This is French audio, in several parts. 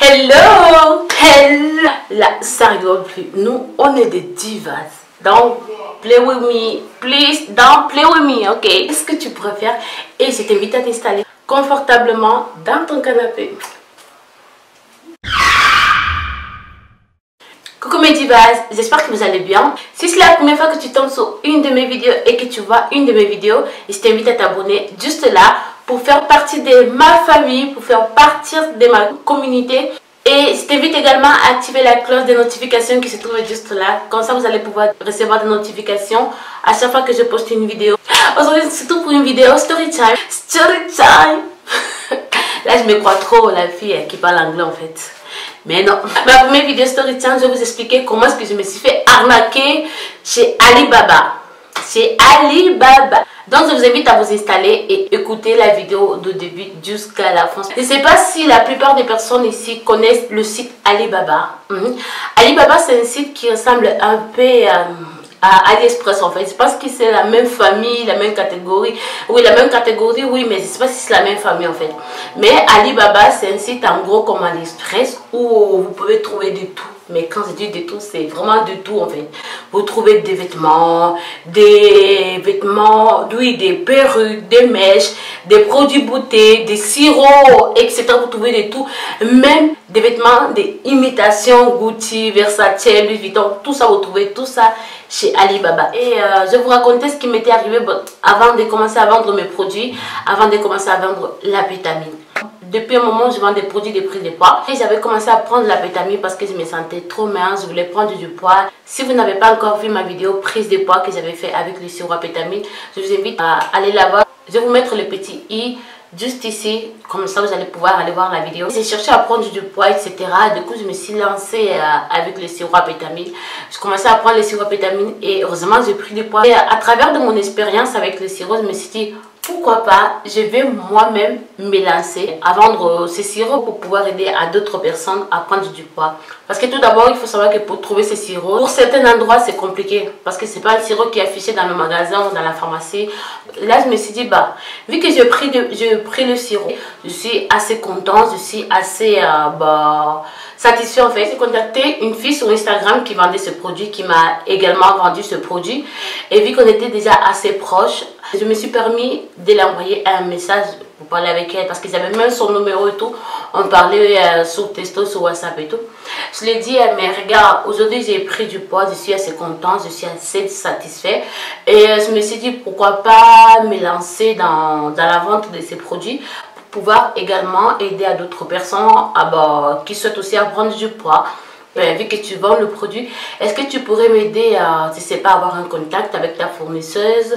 Hello! Hello! Là, ça rigole plus. Nous, on est des divas. Donc, play with me. Please, don't play with me, ok? Qu'est-ce que tu préfères? Et je t'invite à t'installer confortablement dans ton canapé. Coucou mes divas, j'espère que vous allez bien. Si c'est la première fois que tu tombes sur une de mes vidéos et que tu vois une de mes vidéos, je t'invite à t'abonner juste là pour faire partie de ma famille, pour faire partie de ma communauté. Et je t'invite également à activer la cloche de notification qui se trouve juste là. Comme ça, vous allez pouvoir recevoir des notifications à chaque fois que je poste une vidéo. Aujourd'hui, c'est tout pour une vidéo story time. Story time. Là, je me crois trop la fille qui parle anglais en fait. Mais non. Ma première vidéo story time, je vais vous expliquer comment est-ce que je me suis fait arnaquer chez Alibaba. Chez Alibaba. Donc je vous invite à vous installer et écouter la vidéo de début jusqu'à la fin. Je ne sais pas si la plupart des personnes ici connaissent le site Alibaba. Alibaba, c'est un site qui ressemble un peu à AliExpress en fait. Je pense que c'est la même famille, la même catégorie. Oui, la même catégorie, oui, mais je ne sais pas si c'est la même famille en fait. Mais Alibaba, c'est un site en gros comme AliExpress où vous pouvez trouver de tout. Mais quand je dis de tout, c'est vraiment de tout en fait. Vous trouvez des vêtements, oui, des perruques, des mèches, des produits beauté, des sirops, etc. Vous trouvez de tout. Même des vêtements d'imitation, Gucci, Versace, Louis Vuitton, tout ça, vous trouvez tout ça chez Alibaba. Et je vais vous raconter ce qui m'était arrivé avant de commencer à vendre mes produits, avant de commencer à vendre la vitamine. Depuis un moment, je vends des produits de prise de poids. Et j'avais commencé à prendre la vitamine parce que je me sentais trop mince. Je voulais prendre du poids. Si vous n'avez pas encore vu ma vidéo prise de poids que j'avais fait avec le sirop à vitamine, je vous invite à aller la voir. Je vais vous mettre le petit i juste ici. Comme ça, vous allez pouvoir aller voir la vidéo. J'ai cherché à prendre du poids, etc. Du coup, je me suis lancée avec le sirop à vitamine. Je commençais à prendre le sirop à vitamine et heureusement, j'ai pris du poids. Et à travers de mon expérience avec le sirop, je me suis dit, pourquoi pas, je vais moi-même me lancer à vendre ces sirops pour pouvoir aider à d'autres personnes à prendre du poids. Parce que tout d'abord, il faut savoir que pour trouver ces sirops, pour certains endroits, c'est compliqué. Parce que c'est pas un sirop qui est affiché dans le magasin ou dans la pharmacie. Là, je me suis dit, bah, vu que j'ai pris le sirop, je suis assez contente, je suis assez satisfait en fait. J'ai contacté une fille sur Instagram qui vendait ce produit, qui m'a également vendu ce produit. Et vu qu'on était déjà assez proches, je me suis permis de l'envoyer un message pour parler avec elle parce qu'ils avaient même son numéro et tout. On parlait sur Testo, sur WhatsApp et tout. Je lui ai dit, mais regarde, aujourd'hui j'ai pris du poids, je suis assez contente, je suis assez satisfaite. Et je me suis dit, pourquoi pas me lancer dans la vente de ces produits pour pouvoir également aider à d'autres personnes qui souhaitent aussi à prendre du poids. Vu que tu vends le produit, est-ce que tu pourrais m'aider à, je sais pas, avoir un contact avec ta fournisseuse,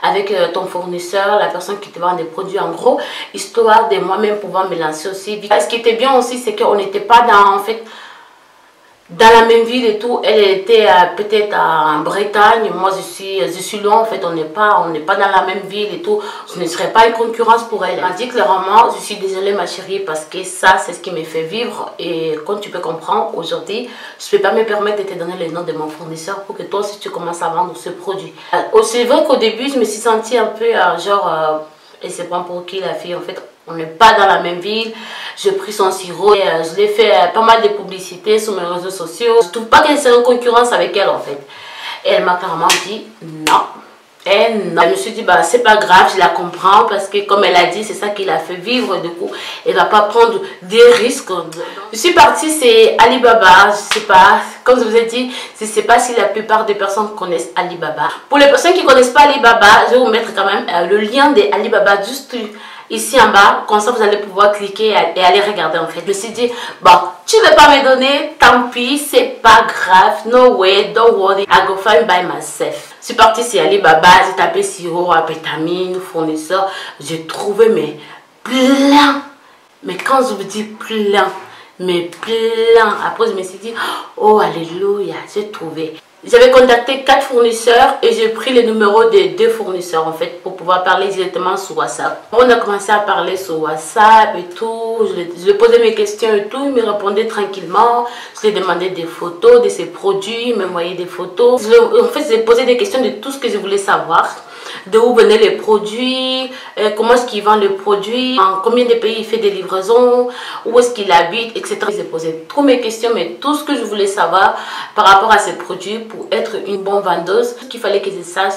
avec ton fournisseur, la personne qui te vend des produits en gros, histoire de moi-même pouvoir me lancer aussi. Ce qui était bien aussi, c'est qu'on n'était pas dans la même ville et tout. Elle était peut-être en Bretagne, moi je suis loin en fait, on n'est pas dans la même ville et tout. Je ne serais pas une concurrence pour elle. Elle m'a dit clairement, je suis désolée ma chérie parce que ça c'est ce qui me fait vivre et comme tu peux comprendre aujourd'hui, je ne peux pas me permettre de te donner le nom de mon fournisseur pour que toi aussi tu commences à vendre ce produit. C'est vrai qu'au début je me suis sentie un peu et c'est pas pour qui la fille en fait. On n'est pas dans la même ville. J'ai pris son sirop et je l'ai fait pas mal de publicités sur mes réseaux sociaux. Je ne trouve pas qu'elle soit en concurrence avec elle en fait. Et elle m'a clairement dit non. Et non. Je me suis dit, bah c'est pas grave, je la comprends parce que comme elle a dit, c'est ça qui l'a fait vivre. Du coup, elle va pas prendre des risques. Je suis partie, c'est Alibaba. Je sais pas, comme je vous ai dit, je sais pas si la plupart des personnes connaissent Alibaba. Pour les personnes qui connaissent pas Alibaba, je vais vous mettre quand même le lien de Alibaba juste ici en bas, comme ça vous allez pouvoir cliquer et aller regarder en fait. Je me suis dit, bon, tu ne veux pas me donner, tant pis, c'est pas grave, no way, don't worry, I go find by myself. Je suis partie sur Alibaba, j'ai tapé sirop à vitamine, fournisseur, j'ai trouvé mais plein. Mais quand je vous dis plein, mais plein, après je me suis dit, oh alléluia, j'ai trouvé. J'avais contacté 4 fournisseurs et j'ai pris les numéros des 2 fournisseurs en fait pour pouvoir parler directement sur WhatsApp. On a commencé à parler sur WhatsApp et tout. Je lui posais mes questions et tout. Il me répondait tranquillement. Je lui ai demandé des photos de ses produits. Il m'envoyait des photos. En fait, je lui ai posé des questions de tout ce que je voulais savoir. d'où venaient les produits, comment est-ce qu'il vend les produits, en combien de pays il fait des livraisons, où est-ce qu'il habite, etc. J'ai posé toutes mes questions, mais tout ce que je voulais savoir par rapport à ces produits pour être une bonne vendeuse, ce qu'il fallait que je sache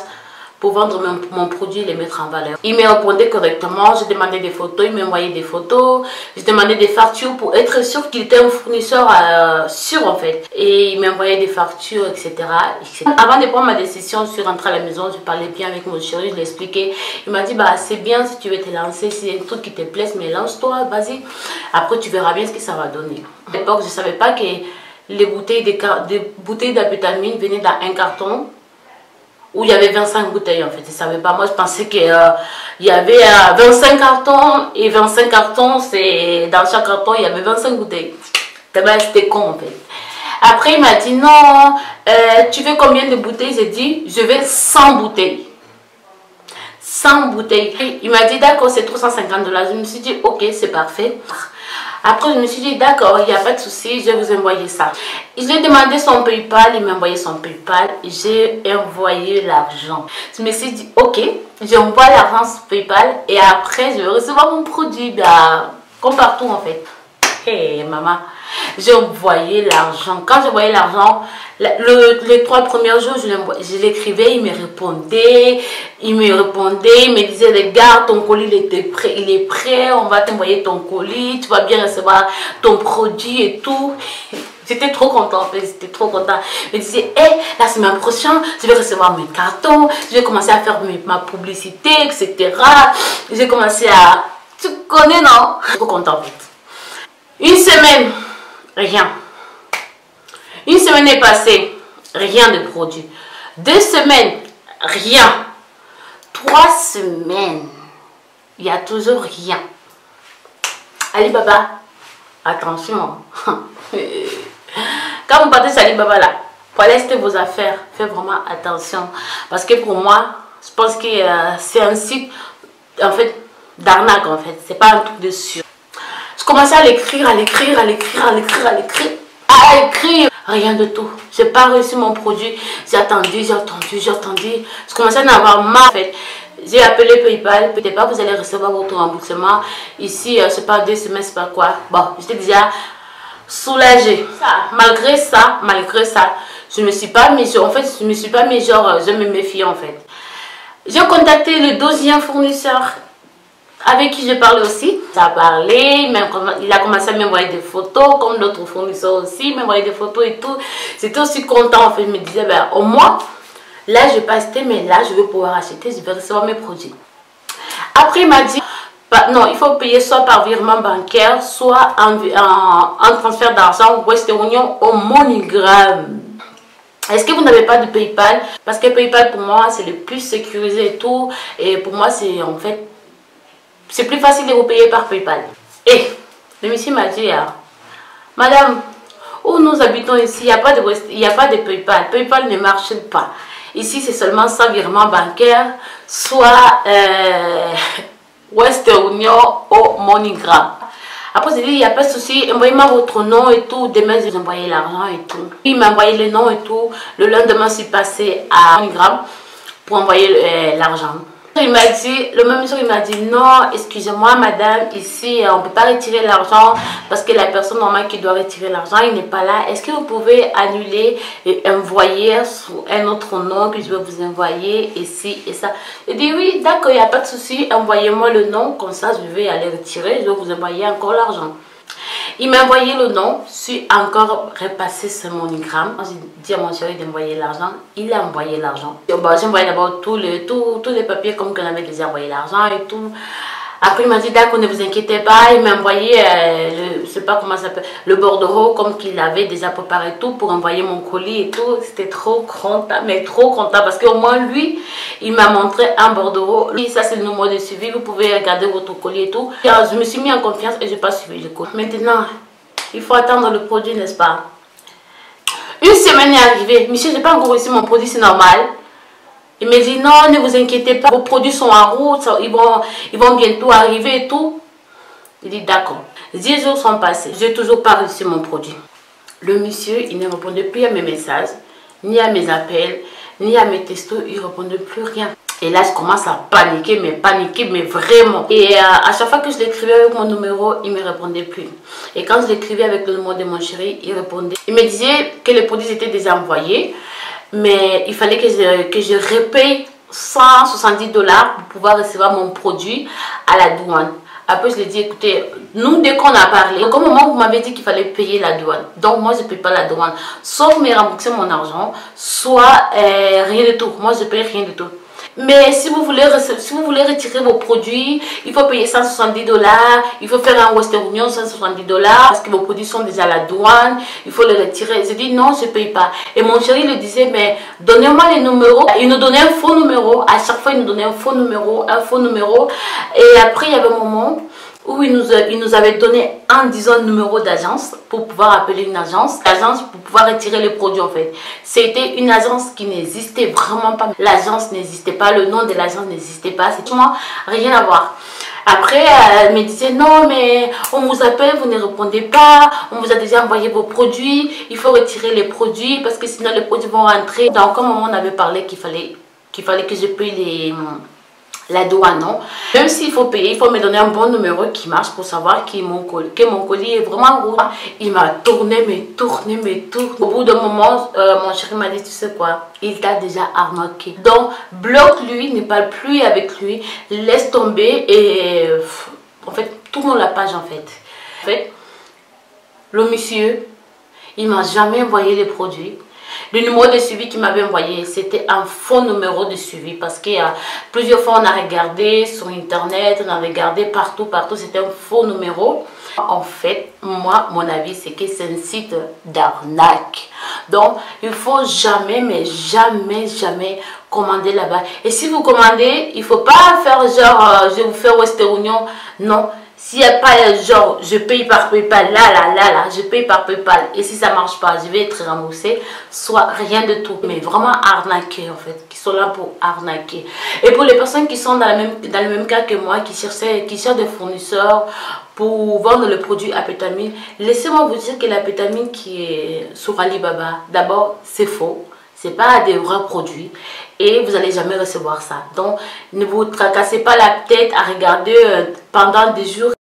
pour vendre mon produit et les mettre en valeur. Il me répondait correctement, je demandais des photos, il m'envoyait des photos, je demandais des factures pour être sûr qu'il était un fournisseur sûr en fait. Et il m'envoyait des factures, etc., etc. Avant de prendre ma décision sur rentrer à la maison, je parlais bien avec mon chéri, je lui expliquais. Il m'a dit, bah c'est bien si tu veux te lancer, si c'est un truc qui te plaise, mais lance-toi, vas-y. Après tu verras bien ce que ça va donner. À l'époque, je ne savais pas que les bouteilles d'amphétamine venaient dans un carton où il y avait 25 bouteilles en fait. Je ne savais pas, moi je pensais qu'il y avait 25 cartons et 25 cartons, c'est dans chaque carton il y avait 25 bouteilles. C'était con en fait. Après il m'a dit non, tu veux combien de bouteilles? J'ai dit je veux 100 bouteilles. 100 bouteilles. Il m'a dit d'accord, c'est 350 $. Je me suis dit ok, c'est parfait. Après, je me suis dit, d'accord, il n'y a pas de souci, je vais vous envoyer ça. Je lui ai demandé son PayPal, il m'a envoyé son PayPal, j'ai envoyé l'argent. Je me suis dit, ok, j'envoie l'argent sur PayPal et après, je vais recevoir mon produit, bah, comme partout en fait. Hé, maman, j'ai envoyé l'argent. Quand j'ai envoyé l'argent, les 3 premiers jours, je l'écrivais, il me répondait, il me disait, regarde, ton colis il est prêt, on va t'envoyer ton colis, tu vas bien recevoir ton produit et tout. J'étais trop content en fait, j'étais trop content. Il me disait, hey, la semaine prochaine, je vais recevoir mes cartons, je vais commencer à faire ma publicité, etc. J'ai commencé à... Tu connais, non? Je suis trop content en fait. Une semaine, rien. Une semaine est passée, rien de produit. 2 semaines, rien. 3 semaines, il n'y a toujours rien. Alibaba, attention. Quand vous partez sur Alibaba là, pour laisser vos affaires, faites vraiment attention. Parce que pour moi, je pense que c'est un site en fait d'arnaque en fait. C'est pas un truc de sûr. Je commençais à l'écrire, rien de tout. J'ai pas reçu mon produit. J'ai attendu. Je commençais à en avoir marre en fait. J'ai appelé PayPal. Peut-être pas, vous allez recevoir votre remboursement. Ici, c'est pas 2 semaines, c'est pas quoi. Bon, j'étais déjà soulagée. Malgré ça, je me suis pas mis, en fait, je me suis pas mis genre, je me méfie en fait. J'ai contacté le 12e fournisseur avec qui je parlais aussi. Ça a parlé, il a commencé à m'envoyer des photos, comme d'autres fournisseurs aussi, il m'envoyait des photos et tout. J'étais aussi content en fait, je me disais, ben, au moins, là je vais pas acheter, mais là je vais pouvoir acheter, je vais recevoir mes produits. Après il m'a dit, bah, non, il faut payer soit par virement bancaire, soit en transfert d'argent Western Union au MoneyGram. Est-ce que vous n'avez pas de PayPal? Parce que PayPal pour moi c'est le plus sécurisé et tout, et pour moi c'est en fait... c'est plus facile de vous payer par PayPal. Et le monsieur m'a dit, madame, où nous habitons ici, il n'y a pas de PayPal. PayPal ne marche pas. Ici, c'est seulement sans virement bancaire, soit Western Union au MoneyGram. Après, j'ai dit, il n'y a pas de souci, envoyez-moi votre nom et tout. Demain, je vais envoyer l'argent et tout. Il m'a envoyé le nom et tout. Le lendemain, je suis passée à MoneyGram pour envoyer l'argent. Il m'a dit, le même jour, il m'a dit non, excusez-moi madame, ici on ne peut pas retirer l'argent parce que la personne normale qui doit retirer l'argent, il n'est pas là. Est-ce que vous pouvez annuler et envoyer sous un autre nom que je vais vous envoyer ici et ça? Il dit oui, d'accord, il n'y a pas de souci, envoyez-moi le nom, comme ça je vais aller retirer, je vais vous envoyer encore l'argent. Il m'a envoyé le nom, je suis encore repassé sur MoneyGram. J'ai dit à mon chéri d'envoyer l'argent, il a envoyé l'argent. J'ai envoyé d'abord tous les papiers comme qu'on avait déjà envoyé l'argent et tout. Après il m'a dit d'accord, ne vous inquiétez pas, il m'a envoyé, je sais pas comment ça s'appelle, le bordereau comme qu'il avait déjà préparé tout pour envoyer mon colis et tout. C'était trop content, mais trop content parce qu'au moins lui, il m'a montré un bordereau. Lui, ça c'est le numéro de suivi, vous pouvez regarder votre colis et tout. Et alors, je me suis mis en confiance et je n'ai pas suivi le colis. Maintenant, il faut attendre le produit, n'est-ce pas? Une semaine est arrivée, monsieur, je n'ai pas encore reçu mon produit, c'est normal. Il me dit non, ne vous inquiétez pas, vos produits sont en route, ils vont bientôt arriver et tout. Il dit d'accord. 10 jours sont passés, je n'ai toujours pas reçu mon produit. Le monsieur, il ne répondait plus à mes messages, ni à mes appels, ni à mes textos, il ne répondait plus rien. Et là, je commence à paniquer, mais vraiment. Et à chaque fois que je l'écrivais avec mon numéro, il ne me répondait plus. Et quand je l'écrivais avec le numéro de mon chéri, il répondait. Il me disait que les produits étaient déjà envoyés, mais il fallait que je repaye 170 $ pour pouvoir recevoir mon produit à la douane. Après, je lui ai dit, écoutez, nous, dès qu'on a parlé, au moment où vous m'avez dit qu'il fallait payer la douane, donc moi, je ne paye pas la douane. Soit vous me remboursez mon argent, soit rien du tout. Moi, je ne paye rien du tout. Mais si vous voulez retirer vos produits, il faut payer 170 $. Il faut faire un Western Union 170 $ parce que vos produits sont déjà à la douane. Il faut les retirer. J'ai dit non, je ne paye pas. Et mon chéri lui disait, mais donnez-moi les numéros. Il nous donnait un faux numéro. À chaque fois, il nous donnait un faux numéro. Et après, il y avait un moment où il nous avait donné un, disons, numéro d'agence pour pouvoir appeler une agence pour pouvoir retirer les produits en fait. C'était une agence qui n'existait vraiment pas. L'agence n'existait pas, le nom de l'agence n'existait pas, c'est vraiment rien à voir. Après, elle me disait non, mais on vous appelle, vous ne répondez pas, on vous a déjà envoyé vos produits, il faut retirer les produits parce que sinon les produits vont rentrer. Donc, au moment où on avait parlé qu'il fallait que je paye la douane, non. Même s'il faut payer, il faut me donner un bon numéro qui marche pour savoir que mon colis est vraiment gros. Il m'a tourné. Au bout d'un moment, mon chéri m'a dit, tu sais quoi, il t'a déjà arnaqué. Donc, bloque-lui, ne parle plus avec lui, laisse tomber et en fait, tourne la page en fait. En fait, le monsieur, il m'a jamais envoyé les produits. Le numéro de suivi qu'il m'avait envoyé, c'était un faux numéro de suivi parce qu'il y a plusieurs fois on a regardé sur internet, on a regardé partout, c'était un faux numéro. En fait, moi, mon avis, c'est que c'est un site d'arnaque. Donc, il ne faut jamais, mais jamais commander là-bas. Et si vous commandez, il ne faut pas faire genre, je vais vous faire Western Union. Non. S'il n'y a pas genre, je paye par PayPal, là, je paye par PayPal. Et si ça ne marche pas, je vais être remboursé. Soit rien de tout. Mais vraiment arnaquer en fait. Qui sont là pour arnaquer. Et pour les personnes qui sont dans le même cas que moi, qui cherchent des fournisseurs pour vendre le produit Apétamine, laissez-moi vous dire que l'Apétamine qui est sur Alibaba, d'abord, c'est faux. Ce n'est pas des vrais produits et vous n'allez jamais recevoir ça. Donc, ne vous tracassez pas la tête à regarder pendant des jours,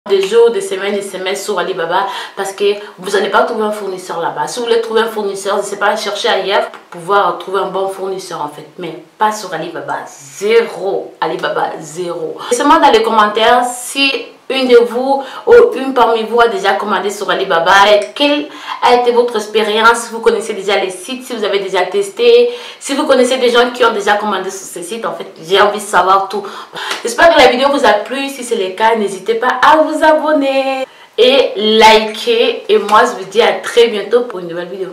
des semaines sur Alibaba parce que vous n'allez pas trouver un fournisseur là-bas. Si vous voulez trouver un fournisseur, je ne sais pas, chercher ailleurs pour pouvoir trouver un bon fournisseur en fait. Mais pas sur Alibaba, zéro. Alibaba, zéro. Laissez-moi dans les commentaires si une de vous ou une parmi vous a déjà commandé sur Alibaba. Quelle a été votre expérience? Vous connaissez déjà les sites, si vous avez déjà testé, si vous connaissez des gens qui ont déjà commandé sur ces sites, en fait, j'ai envie de savoir tout. J'espère que la vidéo vous a plu. Si c'est le cas, n'hésitez pas à vous abonner et liker. Et moi, je vous dis à très bientôt pour une nouvelle vidéo.